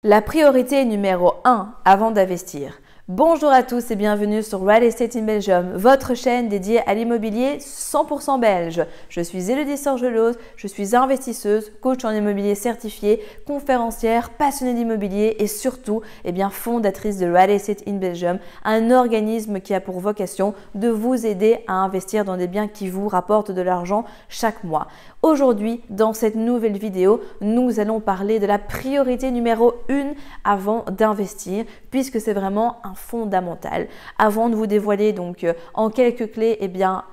La priorité numéro 1 avant d'investir. Bonjour à tous et bienvenue sur Real Estate in Belgium, votre chaîne dédiée à l'immobilier 100% belge. Je suis Élodie Sorgelose, je suis investisseuse, coach en immobilier certifié, conférencière, passionnée d'immobilier et surtout fondatrice de Real Estate in Belgium, un organisme qui a pour vocation de vous aider à investir dans des biens qui vous rapportent de l'argent chaque mois. Aujourd'hui, dans cette nouvelle vidéo, nous allons parler de la priorité numéro 1 avant d'investir puisque c'est vraiment un fondamental. Avant de vous dévoiler donc en quelques clés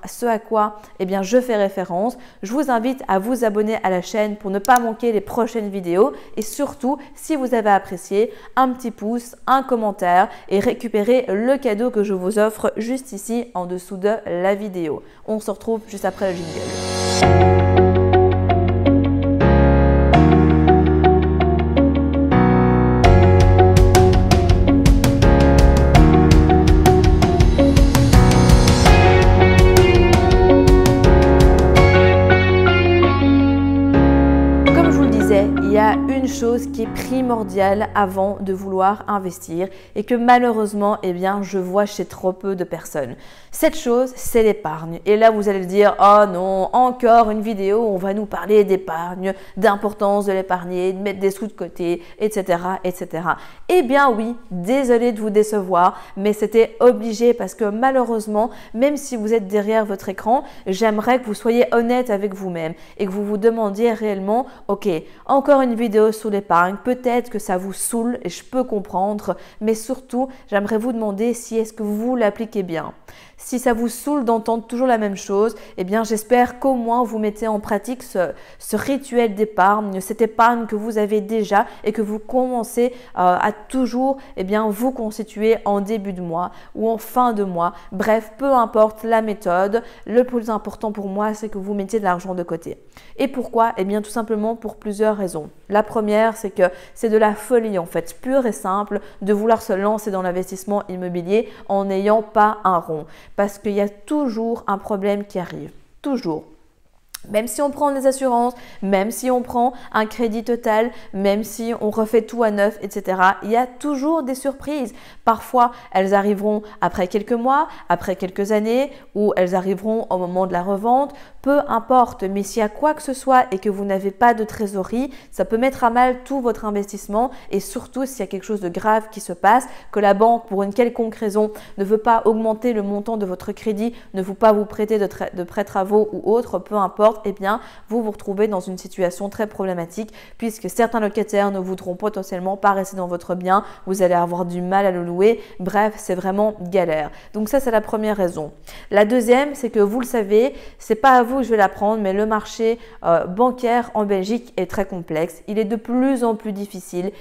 ce à quoi je fais référence, je vous invite à vous abonner à la chaîne pour ne pas manquer les prochaines vidéos et surtout si vous avez apprécié, un petit pouce, un commentaire et récupérer le cadeau que je vous offre juste ici en dessous de la vidéo. On se retrouve juste après le jingle. Il y a une chose qui est primordiale avant de vouloir investir et que malheureusement, je vois chez trop peu de personnes. Cette chose, c'est l'épargne. Et là, vous allez le dire, oh non, encore une vidéo où on va nous parler d'épargne, d'importance de l'épargner, de mettre des sous de côté, etc., etc. Eh bien oui, désolé de vous décevoir, mais c'était obligé parce que malheureusement, même si vous êtes derrière votre écran, j'aimerais que vous soyez honnête avec vous-même et que vous vous demandiez réellement, ok, encore une vidéo sur l'épargne, peut-être que ça vous saoule et je peux comprendre, mais surtout, j'aimerais vous demander si est-ce que vous l'appliquez bien. Si ça vous saoule d'entendre toujours la même chose, j'espère qu'au moins vous mettez en pratique ce rituel d'épargne, cette épargne que vous avez déjà et que vous commencez à toujours vous constituer en début de mois ou en fin de mois. Bref, peu importe la méthode, le plus important pour moi, c'est que vous mettiez de l'argent de côté. Et pourquoi? Tout simplement pour plusieurs raisons. La première, c'est que c'est de la folie en fait, pure et simple, de vouloir se lancer dans l'investissement immobilier en n'ayant pas un rond. Parce qu'il y a toujours un problème qui arrive, toujours. Même si on prend des assurances, même si on prend un crédit total, même si on refait tout à neuf, etc., il y a toujours des surprises. Parfois, elles arriveront après quelques mois, après quelques années, ou elles arriveront au moment de la revente, peu importe. Mais s'il y a quoi que ce soit et que vous n'avez pas de trésorerie, ça peut mettre à mal tout votre investissement et surtout s'il y a quelque chose de grave qui se passe, que la banque, pour une quelconque raison, ne veut pas augmenter le montant de votre crédit, ne veut pas vous prêter de prêts travaux ou autre, peu importe, vous vous retrouvez dans une situation très problématique puisque certains locataires ne voudront potentiellement pas rester dans votre bien, vous allez avoir du mal à le louer, bref, c'est vraiment galère. Donc ça, c'est la première raison. La deuxième, c'est que vous le savez, c'est pas à vous que je vais l'apprendre, mais le marché bancaire en Belgique est très complexe. Il est de plus en plus difficile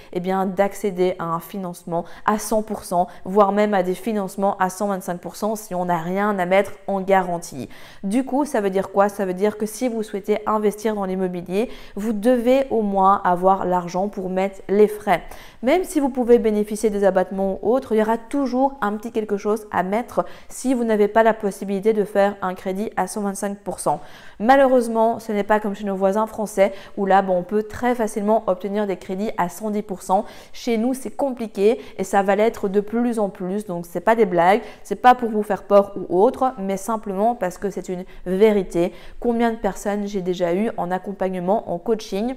d'accéder à un financement à 100%, voire même à des financements à 125% si on n'a rien à mettre en garantie. Du coup, ça veut dire quoi? Ça veut dire que si vous souhaitez investir dans l'immobilier, vous devez au moins avoir l'argent pour mettre les frais. Même si vous pouvez bénéficier des abattements ou autres, il y aura toujours un petit quelque chose à mettre si vous n'avez pas la possibilité de faire un crédit à 125%. Malheureusement, ce n'est pas comme chez nos voisins français où là, on peut très facilement obtenir des crédits à 110%. Chez nous, c'est compliqué et ça va l'être de plus en plus. Donc, ce n'est pas des blagues, ce n'est pas pour vous faire peur ou autre, mais simplement parce que c'est une vérité. Combien de personnes j'ai déjà eu en accompagnement, en coaching.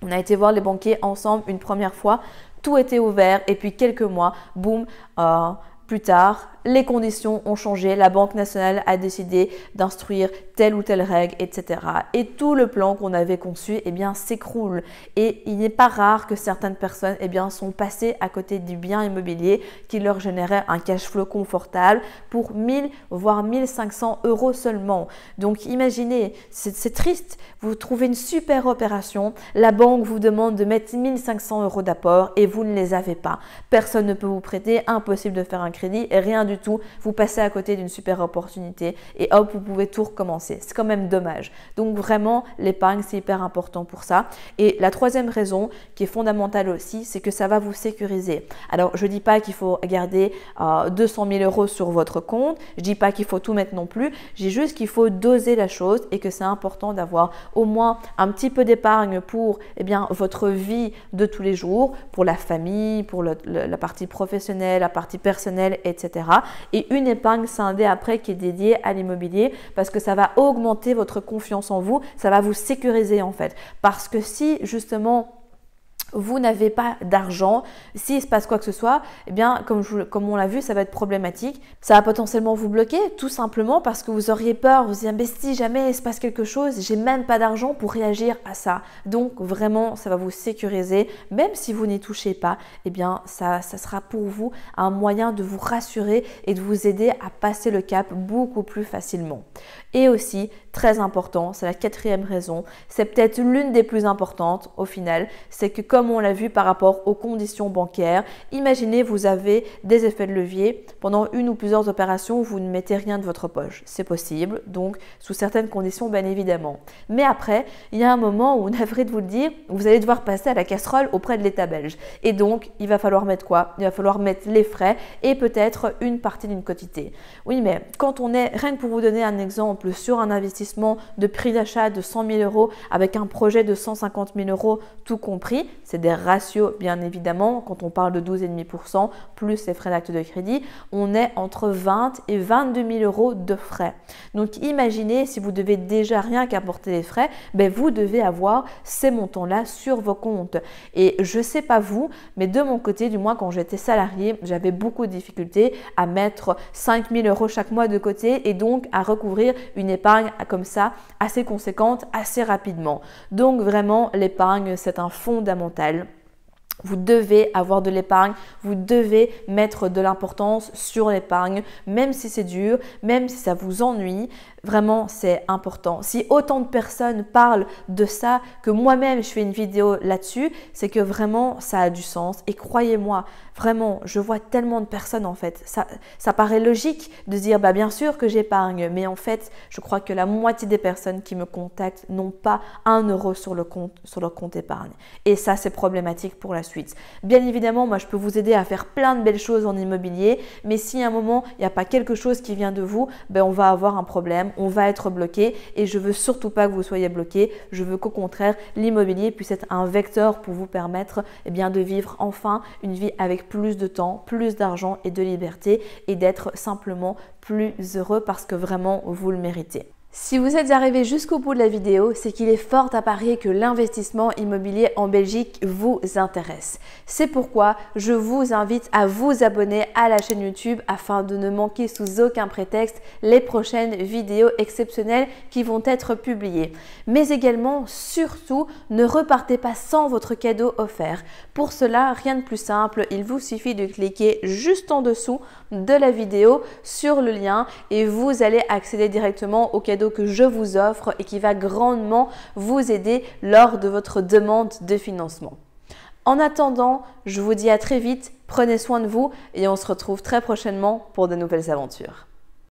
On a été voir les banquiers ensemble une première fois, tout était ouvert et puis quelques mois, boum, plus tard, les conditions ont changé, la Banque nationale a décidé d'instruire telle ou telle règle, etc. Et tout le plan qu'on avait conçu s'écroule. Et il n'est pas rare que certaines personnes sont passées à côté du bien immobilier qui leur générait un cash flow confortable pour 1000 voire 1500 € seulement. Donc imaginez, c'est triste, vous trouvez une super opération, la banque vous demande de mettre 1500 € d'apport et vous ne les avez pas. Personne ne peut vous prêter, impossible de faire un crédit et rien du du tout, vous passez à côté d'une super opportunité et hop, vous pouvez tout recommencer. C'est quand même dommage. Donc vraiment, l'épargne, c'est hyper important pour ça. Et la troisième raison qui est fondamentale aussi, c'est que ça va vous sécuriser. Alors, je ne dis pas qu'il faut garder 200 000 euros sur votre compte. Je ne dis pas qu'il faut tout mettre non plus. Je dis juste qu'il faut doser la chose et que c'est important d'avoir au moins un petit peu d'épargne pour votre vie de tous les jours, pour la famille, pour la partie professionnelle, la partie personnelle, etc. Et une épargne scindée après qui est dédiée à l'immobilier parce que ça va augmenter votre confiance en vous, ça va vous sécuriser en fait. Parce que si justement vous n'avez pas d'argent, s'il se passe quoi que ce soit, eh bien, comme on l'a vu, ça va être problématique. Ça va potentiellement vous bloquer, tout simplement parce que vous auriez peur, vous dites, mais si jamais il se passe quelque chose, j'ai même pas d'argent pour réagir à ça. Donc, vraiment, ça va vous sécuriser. Même si vous n'y touchez pas, eh bien, ça sera pour vous un moyen de vous rassurer et de vous aider à passer le cap beaucoup plus facilement. Et aussi, très important, c'est la quatrième raison, c'est peut-être l'une des plus importantes au final, c'est que comme on l'a vu par rapport aux conditions bancaires, imaginez vous avez des effets de levier pendant une ou plusieurs opérations où vous ne mettez rien de votre poche. C'est possible, donc sous certaines conditions bien évidemment. Mais après, il y a un moment où, navré de vous le dire, vous allez devoir passer à la casserole auprès de l'État belge. Et donc, il va falloir mettre quoi? Il va falloir mettre les frais et peut-être une partie d'une quotité. Oui, mais quand on est, rien que pour vous donner un exemple, sur un investissement de prix d'achat de 100 000 euros avec un projet de 150 000 euros tout compris, c'est des ratios bien évidemment, quand on parle de 12,5% plus les frais d'acte de crédit, on est entre 20 et 22 000 euros de frais. Donc imaginez si vous devez déjà rien qu'apporter les frais, vous devez avoir ces montants-là sur vos comptes. Et je ne sais pas vous, mais de mon côté, du moins quand j'étais salarié, j'avais beaucoup de difficultés à mettre 5 000 euros chaque mois de côté et donc à recouvrir une épargne comme ça assez conséquente assez rapidement. Donc vraiment l'épargne c'est un fondamental. Vous devez avoir de l'épargne, vous devez mettre de l'importance sur l'épargne, même si c'est dur, même si ça vous ennuie. Vraiment, c'est important. Si autant de personnes parlent de ça, que moi-même je fais une vidéo là-dessus, c'est que vraiment ça a du sens. Et croyez-moi, vraiment, je vois tellement de personnes en fait. Ça paraît logique de se dire bien sûr que j'épargne, mais en fait, je crois que la moitié des personnes qui me contactent n'ont pas 1 euro sur leur compte épargne. Et ça, c'est problématique pour la suite. Bien évidemment, moi, je peux vous aider à faire plein de belles choses en immobilier, mais si à un moment, il n'y a pas quelque chose qui vient de vous, on va avoir un problème. On va être bloqué et je veux surtout pas que vous soyez bloqué. Je veux qu'au contraire, l'immobilier puisse être un vecteur pour vous permettre de vivre enfin une vie avec plus de temps, plus d'argent et de liberté et d'être simplement plus heureux parce que vraiment vous le méritez. Si vous êtes arrivé jusqu'au bout de la vidéo, c'est qu'il est fort à parier que l'investissement immobilier en Belgique vous intéresse. C'est pourquoi je vous invite à vous abonner à la chaîne YouTube afin de ne manquer sous aucun prétexte les prochaines vidéos exceptionnelles qui vont être publiées. Mais également, surtout, ne repartez pas sans votre cadeau offert. Pour cela, rien de plus simple, il vous suffit de cliquer juste en dessous de la vidéo sur le lien et vous allez accéder directement au cadeau que je vous offre et qui va grandement vous aider lors de votre demande de financement. En attendant, je vous dis à très vite, prenez soin de vous et on se retrouve très prochainement pour de nouvelles aventures.